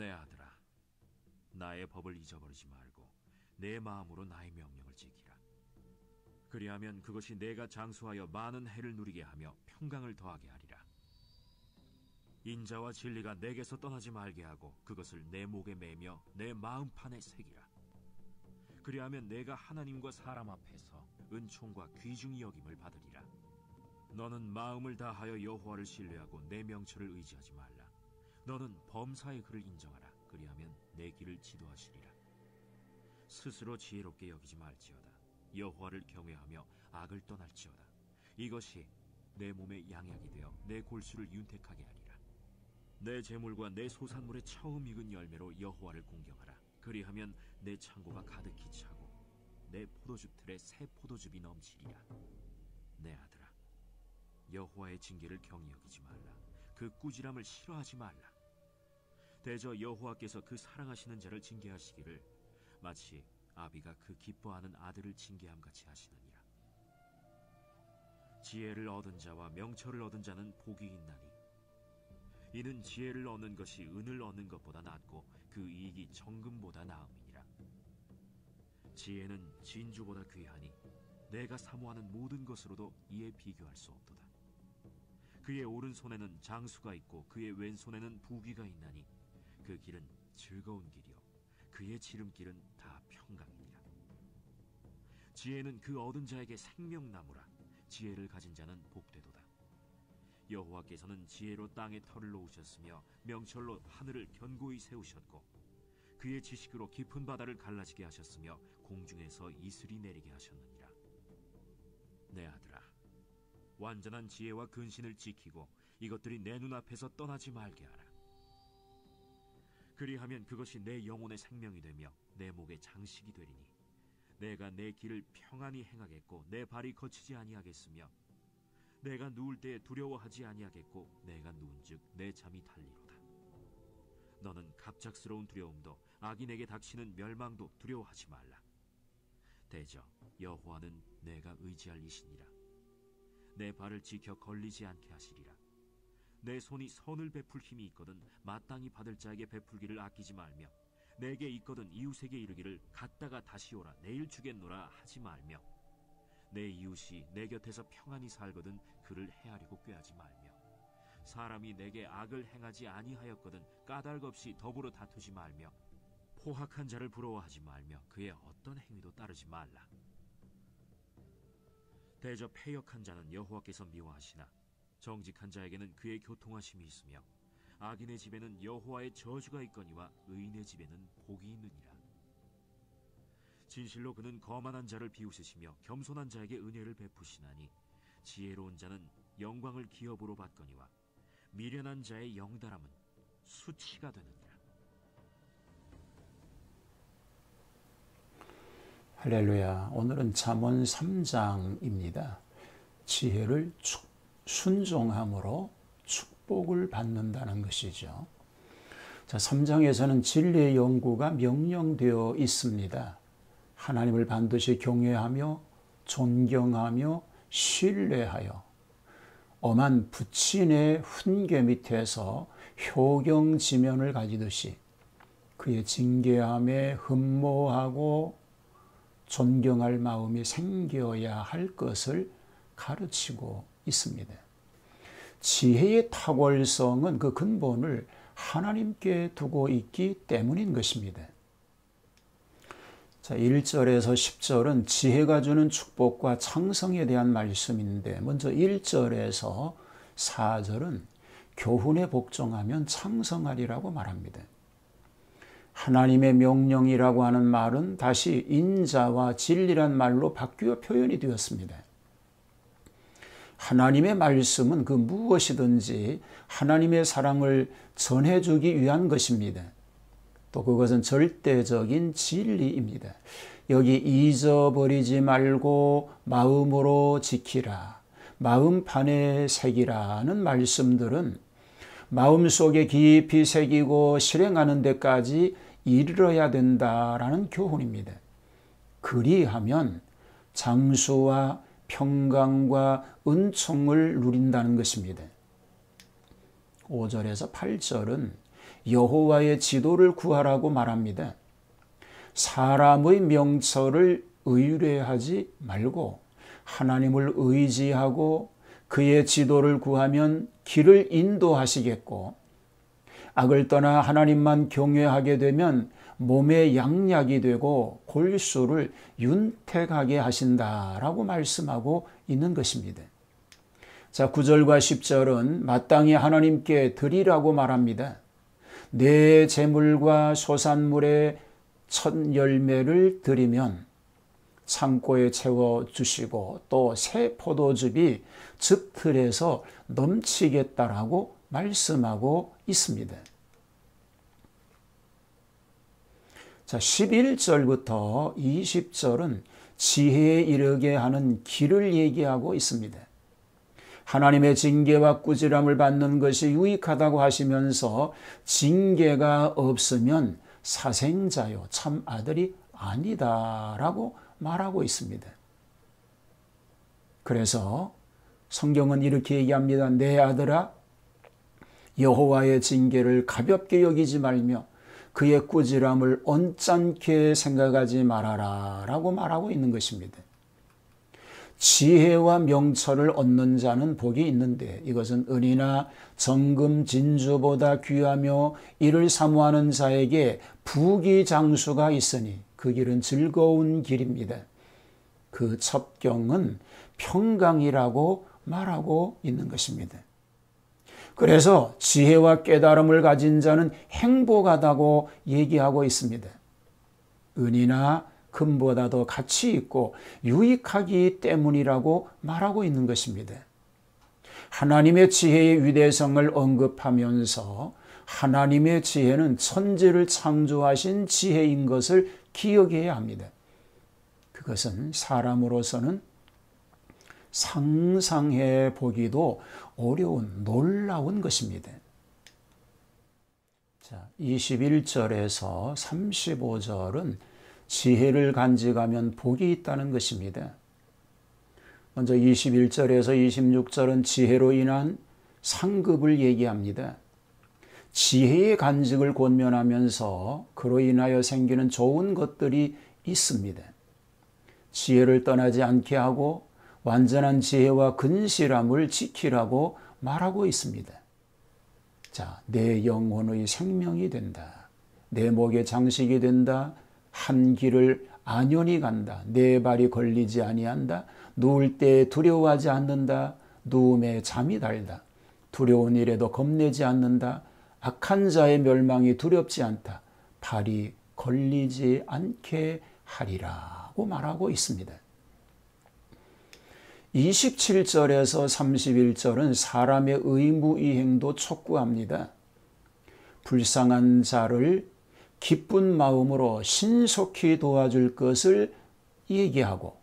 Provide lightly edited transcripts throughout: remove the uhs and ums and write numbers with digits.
내 아들아, 나의 법을 잊어버리지 말고 내 마음으로 나의 명령을 지키라. 그리하면 그것이 내가 장수하여 많은 해를 누리게 하며 평강을 더하게 하리라. 인자와 진리가 내게서 떠나지 말게 하고 그것을 내 목에 매며 내 마음판에 새기라. 그리하면 내가 하나님과 사람 앞에서 은총과 귀중히 여김을 받으리라. 너는 마음을 다하여 여호와를 신뢰하고 내 명철을 의지하지 말라. 너는 범사의 그를 인정하라. 그리하면 내 길을 지도하시리라. 스스로 지혜롭게 여기지 말지어다. 여호와를 경외하며 악을 떠날지어다. 이것이 내 몸에 양약이 되어 내 골수를 윤택하게 하리라. 내 재물과 내 소산물의 처음 익은 열매로 여호와를 공경하라. 그리하면 내 창고가 가득히 차고 내 포도즙 틀에 새 포도즙이 넘치리라. 내 아들아, 여호와의 징계를 경히 여기지 말라. 그 꾸지람을 싫어하지 말라. 대저 여호와께서 그 사랑하시는 자를 징계하시기를 마치 아비가 그 기뻐하는 아들을 징계함 같이 하시느니라. 지혜를 얻은 자와 명철을 얻은 자는 복이 있나니 이는 지혜를 얻는 것이 은을 얻는 것보다 낫고 그 이익이 정금보다 나음이니라. 지혜는 진주보다 귀하니 내가 사모하는 모든 것으로도 이에 비교할 수 없도다. 그의 오른손에는 장수가 있고 그의 왼손에는 부귀가 있나니 그 길은 즐거운 길이요 그의 지름길은 다 평강이니라. 지혜는 그 얻은 자에게 생명나무라. 지혜를 가진 자는 복되도다. 여호와께서는 지혜로 땅에 털을 놓으셨으며 명철로 하늘을 견고히 세우셨고 그의 지식으로 깊은 바다를 갈라지게 하셨으며 공중에서 이슬이 내리게 하셨느니라. 내 아들아, 완전한 지혜와 근신을 지키고 이것들이 내 눈앞에서 떠나지 말게 하라. 그리하면 그것이 내 영혼의 생명이 되며 내 목의 장식이 되리니 내가 내 길을 평안히 행하겠고 내 발이 거치지 아니하겠으며 내가 누울 때에 두려워하지 아니하겠고 내가 누운즉 내 잠이 달리로다. 너는 갑작스러운 두려움도 악인에게 닥치는 멸망도 두려워하지 말라. 대저 여호와는 내가 의지할 이시니라. 내 발을 지켜 걸리지 않게 하시리라. 내 손이 선을 베풀 힘이 있거든 마땅히 받을 자에게 베풀기를 아끼지 말며 내게 있거든 이웃에게 이르기를 갔다가 다시 오라 내일 주겠노라 하지 말며 내 이웃이 내 곁에서 평안히 살거든 그를 헤아리고 꾀하지 말며 사람이 내게 악을 행하지 아니하였거든 까닭 없이 더불어 다투지 말며 포학한 자를 부러워하지 말며 그의 어떤 행위도 따르지 말라. 대저 패역한 자는 여호와께서 미워하시나 정직한 자에게는 그의 교통하심이 있으며 악인의 집에는 여호와의 저주가 있거니와 의인의 집에는 복이 있느니라. 진실로 그는 거만한 자를 비웃으시며 겸손한 자에게 은혜를 베푸시나니 지혜로운 자는 영광을 기업으로 받거니와 미련한 자의 영달함은 수치가 되느니라. 할렐루야. 오늘은 잠언 3장입니다. 지혜를 순종함으로 축복을 받는다는 것이죠. 자, 3장에서는 진리의 연구가 명령되어 있습니다. 하나님을 반드시 경외하며 존경하며 신뢰하여 엄한 부친의 훈계 밑에서 효경지면을 가지듯이 그의 징계함에 흠모하고 존경할 마음이 생겨야 할 것을 가르치고 있습니다. 지혜의 탁월성은 그 근본을 하나님께 두고 있기 때문인 것입니다. 자, 1절에서 10절은 지혜가 주는 축복과 창성에 대한 말씀인데 먼저 1절에서 4절은 교훈에 복종하면 창성하리라고 말합니다. 하나님의 명령이라고 하는 말은 다시 인자와 진리란 말로 바뀌어 표현이 되었습니다. 하나님의 말씀은 그 무엇이든지 하나님의 사랑을 전해주기 위한 것입니다. 또 그것은 절대적인 진리입니다. 여기 잊어버리지 말고 마음으로 지키라, 마음판에 새기라는 말씀들은 마음속에 깊이 새기고 실행하는 데까지 이르러야 된다라는 교훈입니다. 그리하면 장수와 평강과 은총을 누린다는 것입니다. 5절에서 8절은 여호와의 지도를 구하라고 말합니다. 사람의 명철을 의뢰하지 말고 하나님을 의지하고 그의 지도를 구하면 길을 인도하시겠고, 악을 떠나 하나님만 경외하게 되면 몸의 양약이 되고 골수를 윤택하게 하신다라고 말씀하고 있는 것입니다. 자, 9절과 10절은 마땅히 하나님께 드리라고 말합니다. 내 재물과 소산물의 첫 열매를 드리면 창고에 채워주시고 또 새 포도즙이 즙틀에서 넘치겠다라고 말씀하고 있습니다. 자, 11절부터 20절은 지혜에 이르게 하는 길을 얘기하고 있습니다. 하나님의 징계와 꾸지람을 받는 것이 유익하다고 하시면서 징계가 없으면 사생자요 참 아들이 아니다라고 말하고 있습니다. 그래서 성경은 이렇게 얘기합니다. 내 아들아, 여호와의 징계를 가볍게 여기지 말며 그의 꾸지람을 언짢게 생각하지 말아라 라고 말하고 있는 것입니다. 지혜와 명철을 얻는 자는 복이 있는데 이것은 은이나 정금 진주보다 귀하며 이를 사모하는 자에게 부귀장수가 있으니 그 길은 즐거운 길입니다. 그 첩경은 평강이라고 말하고 있는 것입니다. 그래서 지혜와 깨달음을 가진 자는 행복하다고 얘기하고 있습니다. 은이나 금보다 더 가치 있고 유익하기 때문이라고 말하고 있는 것입니다. 하나님의 지혜의 위대성을 언급하면서 하나님의 지혜는 천지를 창조하신 지혜인 것을 기억해야 합니다. 그것은 사람으로서는 상상해 보기도 어려운 놀라운 것입니다. 자, 21절에서 35절은 지혜를 간직하면 복이 있다는 것입니다. 먼저 21절에서 26절은 지혜로 인한 상급을 얘기합니다. 지혜의 간직을 권면하면서 그로 인하여 생기는 좋은 것들이 있습니다. 지혜를 떠나지 않게 하고 완전한 지혜와 근실함을 지키라고 말하고 있습니다. 자, 내 영혼의 생명이 된다. 내 목의 장식이 된다. 한 길을 안연히 간다. 내 발이 걸리지 아니한다. 누울 때 두려워하지 않는다. 누움에 잠이 달다. 두려운 일에도 겁내지 않는다. 악한 자의 멸망이 두렵지 않다. 발이 걸리지 않게 하리라고 말하고 있습니다. 27절에서 31절은 사람의 의무이행도 촉구합니다. 불쌍한 자를 기쁜 마음으로 신속히 도와줄 것을 얘기하고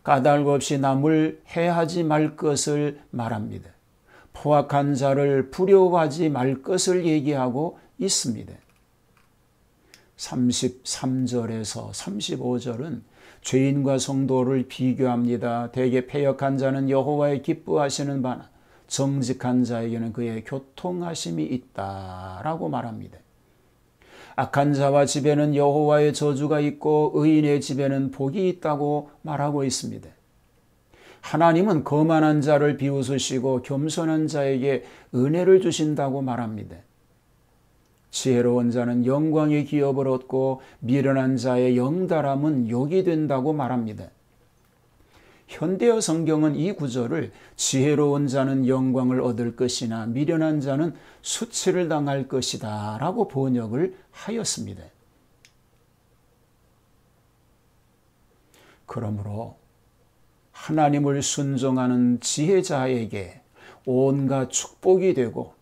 까닭 없이 남을 해하지 말 것을 말합니다. 포악한 자를 두려워하지 말 것을 얘기하고 있습니다. 33절에서 35절은 죄인과 성도를 비교합니다. 대개 패역한 자는 여호와의 기뻐하시는 바나 정직한 자에게는 그의 교통하심이 있다라고 말합니다. 악한 자와 집에는 여호와의 저주가 있고 의인의 집에는 복이 있다고 말하고 있습니다. 하나님은 거만한 자를 비웃으시고 겸손한 자에게 은혜를 주신다고 말합니다. 지혜로운 자는 영광의 기업을 얻고 미련한 자의 영달함은 욕이 된다고 말합니다. 현대어 성경은 이 구절을 지혜로운 자는 영광을 얻을 것이나 미련한 자는 수치를 당할 것이다 라고 번역을 하였습니다. 그러므로 하나님을 순종하는 지혜자에게 온갖 축복이 되고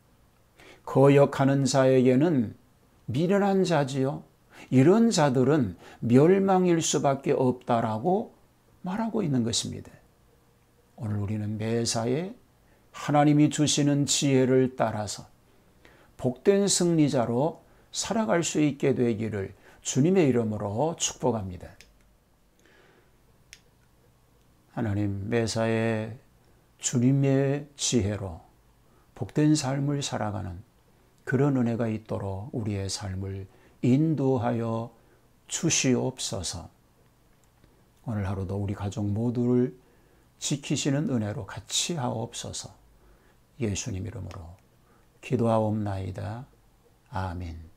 거역하는 자에게는 미련한 자지요. 이런 자들은 멸망일 수밖에 없다라고 말하고 있는 것입니다. 오늘 우리는 매사에 하나님이 주시는 지혜를 따라서 복된 승리자로 살아갈 수 있게 되기를 주님의 이름으로 축복합니다. 하나님, 매사에 주님의 지혜로 복된 삶을 살아가는 그런 은혜가 있도록 우리의 삶을 인도하여 주시옵소서. 오늘 하루도 우리 가족 모두를 지키시는 은혜로 같이 하옵소서. 예수님 이름으로 기도하옵나이다. 아멘.